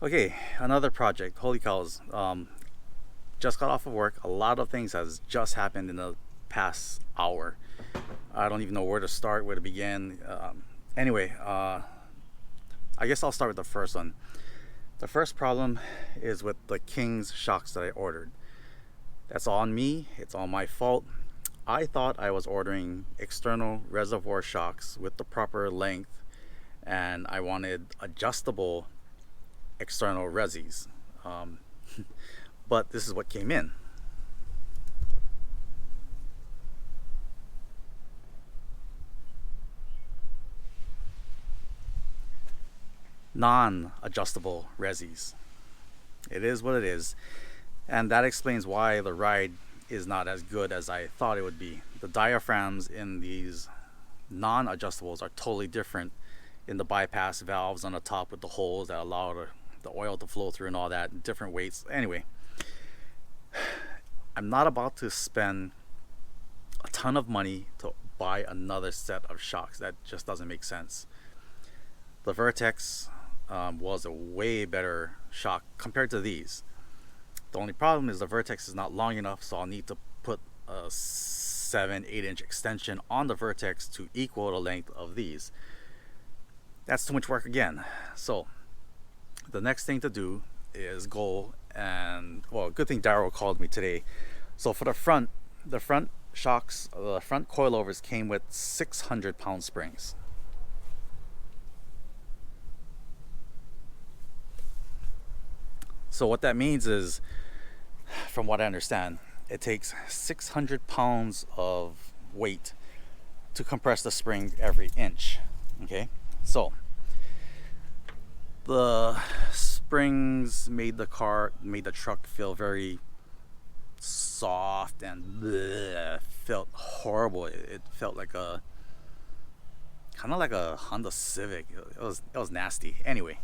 Okay, another project. Holy cows. Just got off of work. A lot of things has just happened in the past hour. I don't even know where to start, where to begin. Anyway, I guess I'll start with the first one. The first problem is with the King's shocks that I ordered. That's on me. It's all my fault. I thought I was ordering external reservoir shocks with the proper length, and I wanted adjustable external resis. But this is what came in. Non-adjustable resis. It is what it is, and that explains why the ride is not as good as I thought it would be. The diaphragms in these non-adjustables are totally different in the bypass valves on the top with the holes that allow the oil to flow through and all that, different weights. Anyway, I'm not about to spend a ton of money to buy another set of shocks. That just doesn't make sense. The Vertex was a way better shock compared to these. The only problem is the Vertex is not long enough, so I'll need to put a 7-8 inch extension on the Vertex to equal the length of these. That's too much work again. So the next thing to do is go and, well, good thing Daryl called me today. So for the front shocks, the front coilovers came with 600-pound springs. So what that means is, from what I understand, it takes 600 pounds of weight to compress the spring every inch. Okay, so the springs made the truck feel very soft and bleh, felt horrible. It felt like a kind of like a Honda Civic. It was nasty. Anyway,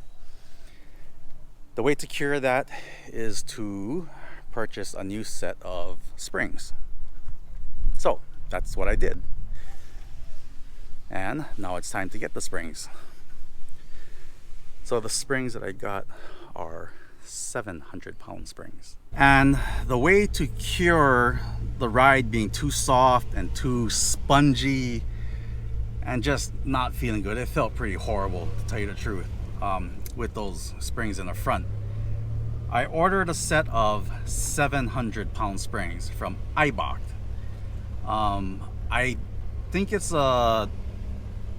the way to cure that is to purchase a new set of springs. So that's what I did. And now it's time to get the springs. So the springs that I got are 700-pound springs. And the way to cure the ride being too soft and too spongy and just not feeling good, it felt pretty horrible, to tell you the truth, with those springs in the front. I ordered a set of 700-pound springs from Eibach. I think it's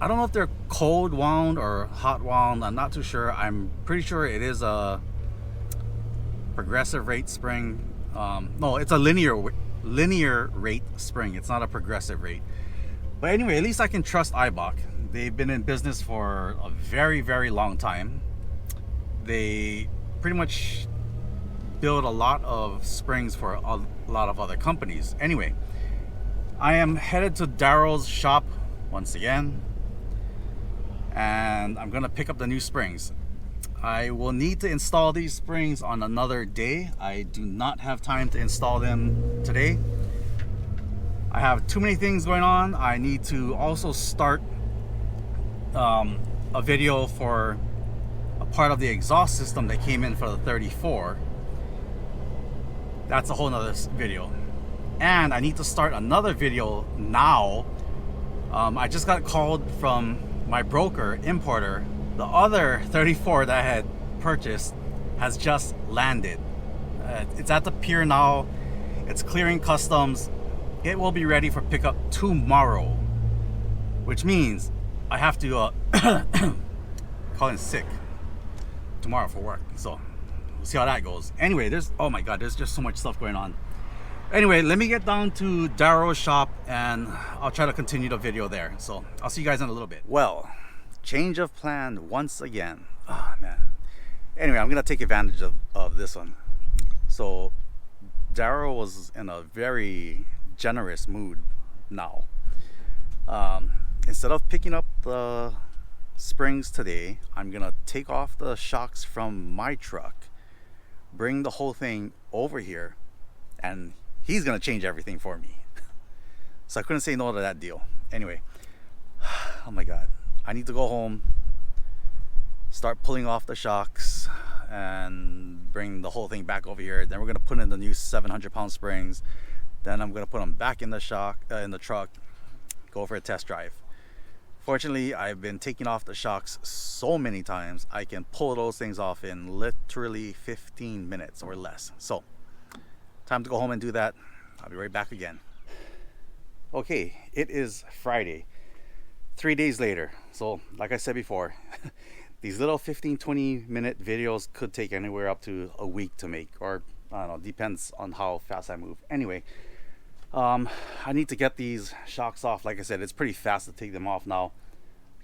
I don't know if they're cold wound or hot wound. I'm not too sure. I'm pretty sure it is a progressive rate spring. No, it's a linear rate spring. It's not a progressive rate. But anyway, at least I can trust Eibach. They've been in business for a very, very long time. They pretty much build a lot of springs for a lot of other companies. Anyway, I am headed to Daryl's shop once again, and I'm gonna pick up the new springs. I will need to install these springs on another day. I do not have time to install them today. I have too many things going on. I need to also start a video for a part of the exhaust system that came in for the 34. That's a whole nother video. And I need to start another video now. I just got called from my broker, importer. The other 34 that I had purchased has just landed. It's at the pier now. It's clearing customs. It will be ready for pickup tomorrow, which means I have to call in sick tomorrow for work. So we'll see how that goes. Anyway, oh my god, there's just so much stuff going on. Anyway, let me get down to Daryl's shop and I'll try to continue the video there. So I'll see you guys in a little bit. Well, change of plan once again. Oh man. Anyway, I'm gonna take advantage of this one. So Daryl was in a very generous mood now. Instead of picking up the springs today, I'm gonna take off the shocks from my truck, bring the whole thing over here, and he's gonna change everything for me. So I couldn't say no to that deal. Anyway, oh my god, I need to go home, start pulling off the shocks, and bring the whole thing back over here. Then we're gonna put in the new 700-pound springs. Then I'm gonna put them back in the truck, go for a test drive. Fortunately, I've been taking off the shocks so many times, I can pull those things off in literally 15 minutes or less. So, time to go home and do that. I'll be right back again. Okay, it is Friday, 3 days later. So, like I said before, these little 15-20 minute videos could take anywhere up to a week to make, or I don't know, depends on how fast I move. Anyway, I need to get these shocks off. Like I said, it's pretty fast to take them off now.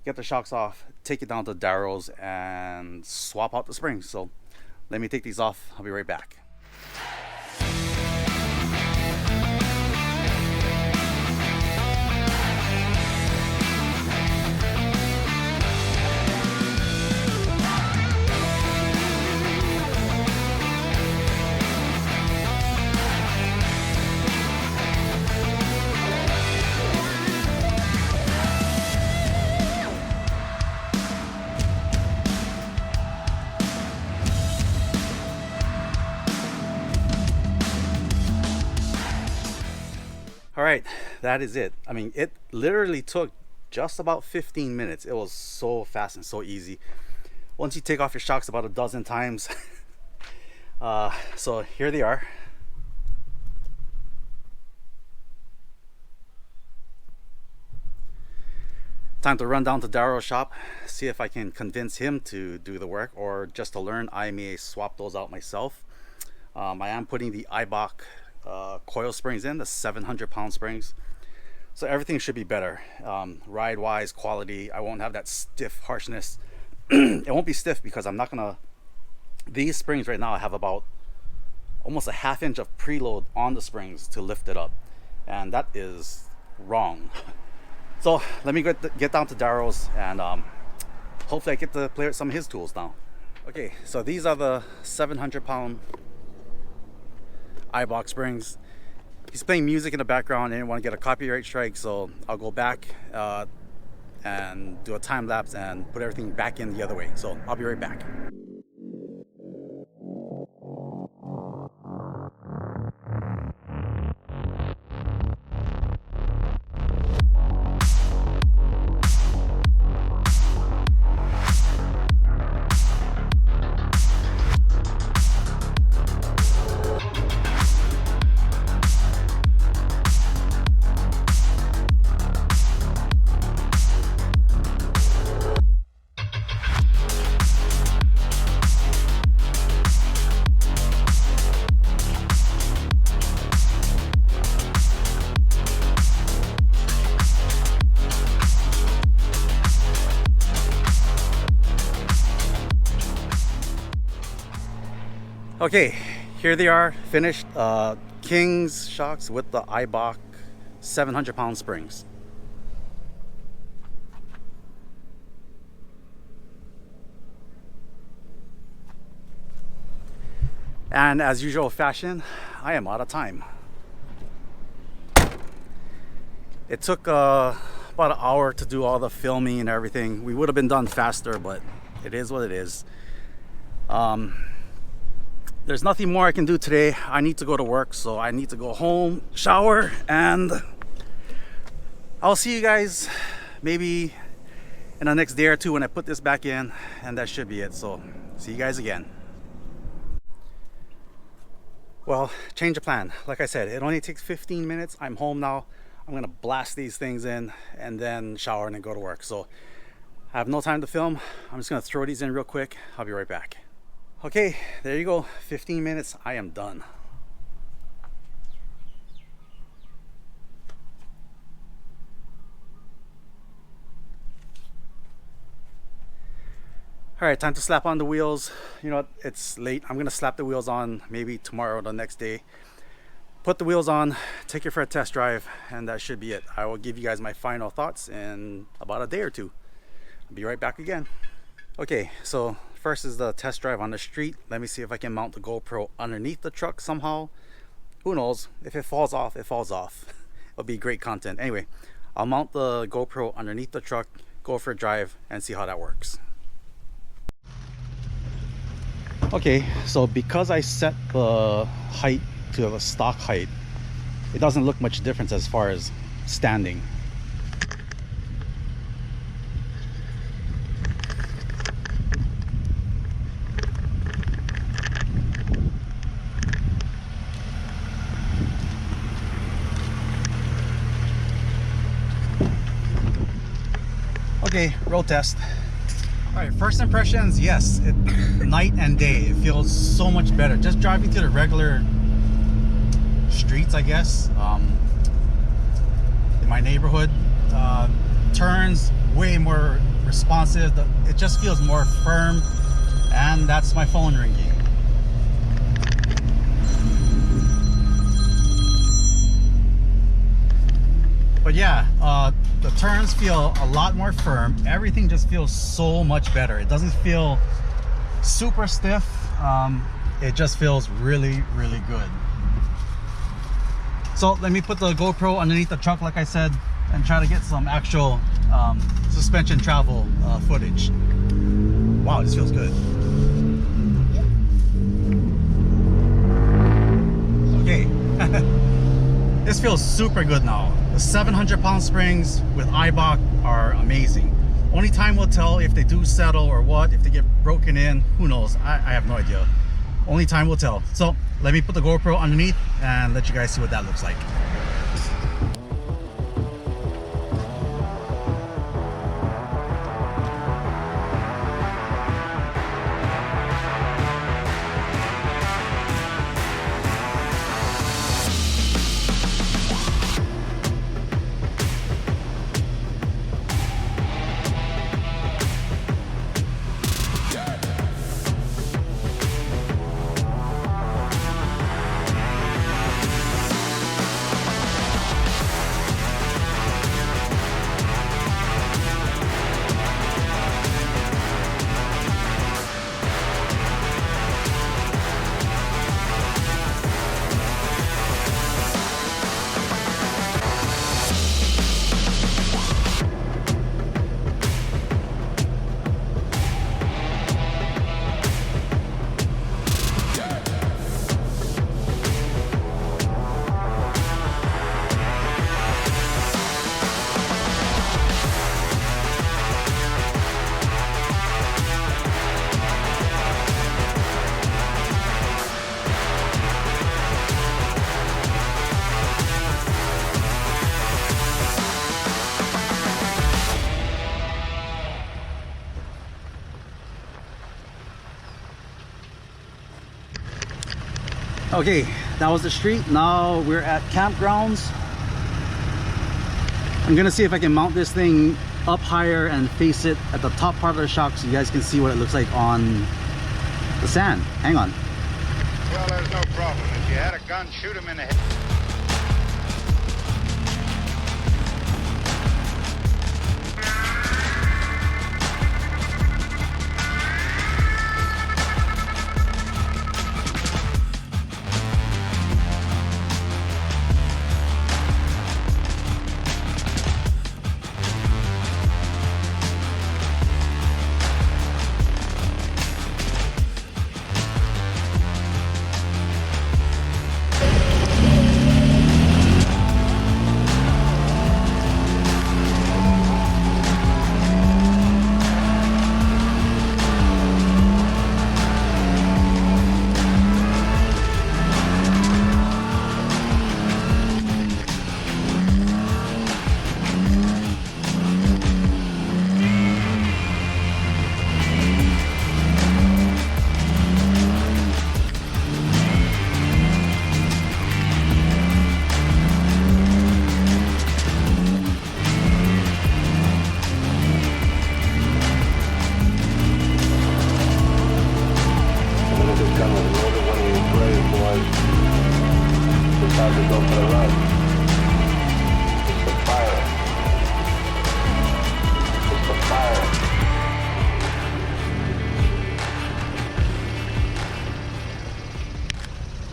Get the shocks off, take it down to Darrow's and swap out the springs. So let me take these off. I'll be right back. All right, that is it. I mean, it literally took just about 15 minutes. It was so fast and so easy. Once you take off your shocks about a dozen times. So here they are. Time to run down to Darrow's shop, see if I can convince him to do the work, or just to learn, I may swap those out myself. I am putting the Eibach coil springs in, the 700-pound springs, so everything should be better, ride wise, quality. I won't have that stiff harshness. It won't be stiff because I'm not gonna, these springs right now I have about almost a ½ inch of preload on the springs to lift it up, and that is wrong. So let me get down to Darrow's, and hopefully I get to play with some of his tools now. Okay, so these are the 700-pound Eibach springs. He's playing music in the background. I didn't want to get a copyright strike, so I'll go back and do a time lapse and put everything back in the other way. So I'll be right back. Okay, here they are, finished. King's shocks with the Eibach 700-pound springs. And as usual fashion, I am out of time. It took about an hour to do all the filming and everything. We would have been done faster, but it is what it is. There's nothing more I can do today. I need to go to work, so I need to go home, shower, and I'll see you guys maybe in the next day or two when I put this back in, and that should be it. So see you guys again. Well, change of plan. Like I said, it only takes 15 minutes. I'm home now. I'm gonna blast these things in and then shower and then go to work. So I have no time to film. I'm just gonna throw these in real quick. I'll be right back. Okay, there you go. 15 minutes. I am done. All right, time to slap on the wheels. You know what? It's late. I'm gonna slap the wheels on maybe tomorrow or the next day. Put the wheels on, take it for a test drive, and that should be it. I will give you guys my final thoughts in about a day or two. I'll be right back again. Okay, so first is the test drive on the street. Let me see if I can mount the GoPro underneath the truck somehow. Who knows? If it falls off, it falls off. It'll be great content. Anyway, I'll mount the GoPro underneath the truck, go for a drive, and see how that works. Okay, so because I set the height to a stock height, it doesn't look much difference as far as standing. Okay, road test. All right, first impressions, yes, night and day, it feels so much better. Just driving to the regular streets, I guess, in my neighborhood, turns way more responsive. It just feels more firm, and that's my phone ringing. But yeah, the turns feel a lot more firm. Everything just feels so much better. It doesn't feel super stiff. It just feels really, really good. So let me put the GoPro underneath the truck, like I said, and try to get some actual suspension travel footage. Wow, this feels good. Okay. This feels super good now. The 700-pound springs with Eibach are amazing. Only time will tell if they do settle or what, if they get broken in, who knows? I have no idea. Only time will tell. So let me put the GoPro underneath and let you guys see what that looks like. Okay, that was the street. Now we're at campgrounds. I'm gonna see if I can mount this thing up higher and face it at the top part of the shock so you guys can see what it looks like on the sand. Hang on. Well, there's no problem. If you had a gun, shoot him in the head.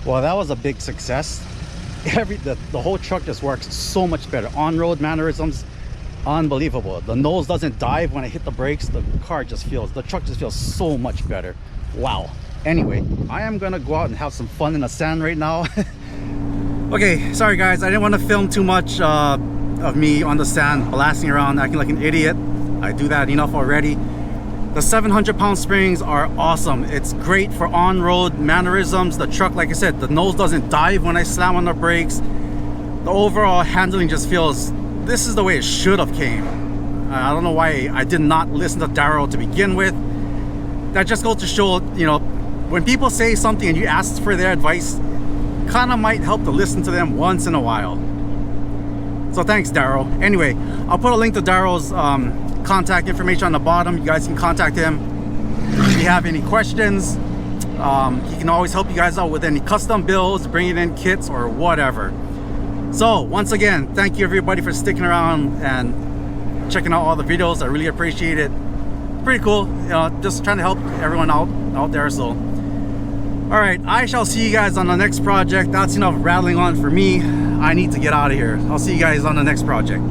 Well, that was a big success. The whole truck just works so much better. On-road mannerisms, unbelievable. The nose doesn't dive when I hit the brakes. The truck just feels so much better. Wow. Anyway, I am gonna go out and have some fun in the sand right now. Okay, sorry guys, I didn't want to film too much of me on the sand blasting around acting like an idiot. I do that enough already. The 700-pound springs are awesome. It's great for on-road mannerisms. The truck, like I said, the nose doesn't dive when I slam on the brakes. The overall handling just feels, this is the way it should have came. I don't know why I did not listen to Darryl to begin with. That just goes to show, you know, when people say something and you ask for their advice, kind of might help to listen to them once in a while. So thanks, Darryl. Anyway, I'll put a link to Darryl's contact information on the bottom. You guys can contact him if you have any questions. He can always help you guys out with any custom builds, bringing in kits or whatever. So once again, thank you everybody for sticking around and checking out all the videos. I really appreciate it. Pretty cool, you know, just trying to help everyone out there. So all right, I shall see you guys on the next project. That's enough rattling on for me. I need to get out of here. I'll see you guys on the next project.